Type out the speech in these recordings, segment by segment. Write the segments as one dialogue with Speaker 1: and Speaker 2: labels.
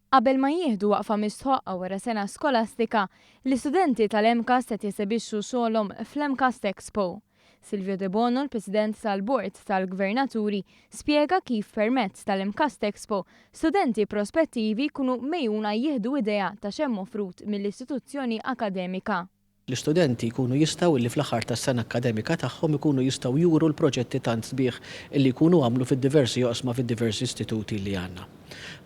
Speaker 1: Qabel ma jieħdu waqfa mistħoqqa wara sena skolastika, l-istudenti tal-MCAST qed jesebixxu xogħolhom fl-MCAST EXPO. Silvio De Bono, l-President tal-Bord tal-Gvernaturi, spjega kif permezz tal-MCAST EXPO studenti prospettivi jkunu mejjuna jieħdu idea ta' xemm offrut mill-istituzzjoni akademika.
Speaker 2: L-istudenti jkunu jistgħu li fl-aħħar tas-sena akademika tagħhom ikunu jistgħu juru l-proġetti tant sbieħ li jkunu għamlu fid-diversi joqsma fid-diversi istituti li għandna.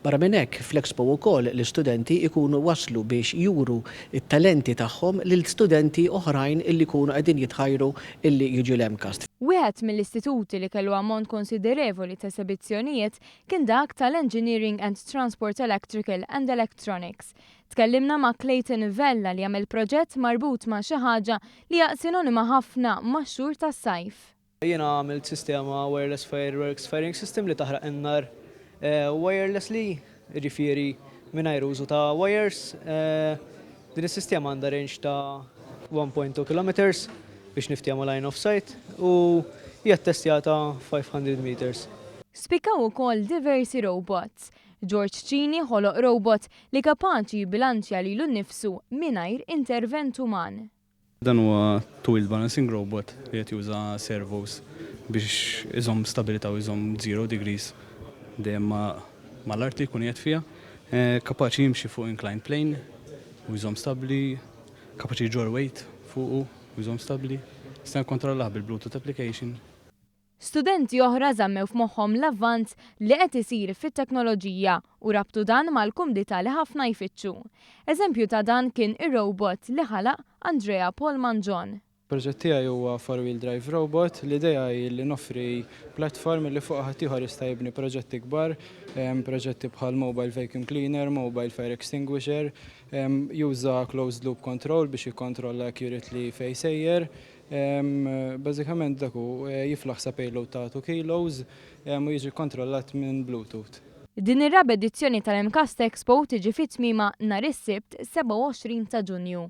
Speaker 2: Barra minn hekk fl-Expo wkoll l-istudenti jkunu waslu biex juru it-talenti tagħhom lil studenti oħrajn illi jkunu qegħdin jitħajru illi jiġu l-MCAST.
Speaker 1: Wieħed mill-istituti li kellu ammont konsiderevoli ta' esebizzjonijiet kien dak tal-Engineering and Transport Electrical and Electronics. Tkellimna ma' Clayton Vella li għamel proġett marbut ma' xi ħaġa li hija sinonima ħafna max-xhur tas-sajf.
Speaker 3: Jiena għamilt sistema wireless fireworks firing system li taħraq in-nar wirelessly, ġifieri mingħajr użu ta' wires. Din is-sistema għandha range ta' 1.2 kilometers biex niftija ma' line of sight u hija ttestjata 500 meters.
Speaker 1: Spikaw ukoll diversi robots. George Cini ħoloq robot li kapaċi jibbilanċja lilu nnifsu mingħajr intervent uman.
Speaker 4: Dan huwa tool balancing robot li qed juża servos biex iżomm stabilità u iżomm 0 degrees dejjem mal-art li jkun qiegħed fiha, kapaċi jimxi fuq inclined plane u jżomm stabbli, kapaċi jġor weight fuqu u jżomm stabbli. Sta jikkontrollaħ bil-Bluetooth application.
Speaker 1: Studenti oħra żammew f'moħħhom l-avvanz li qed isir fit-teknoloġija u rabtu dan mal-kumdità li ħafna jfittxu. Eżempju ta' dan kien ir-robot li ħalaq Andrea Polman John.
Speaker 5: Il-proġett tiegħi huwa four-wheel drive robot. L-idea hi li noffri platform li fuq ħadd ieħor jista' jibni proġetti kbar, proġetti bħal mobile vacuum cleaner, mobile fire extinguisher, juża closed loop control biex jikkontrolla accurately fejn sejjer. Bażikament dak hu jiflaħ sa payload ta' 2 kilos u jiġi kontrollat minn Bluetooth.
Speaker 1: Din ir-raba edizzjoni tal-MCAST EXPO tiġi fit-tmiema nhar is-Sibt 27 ta' Ġunju.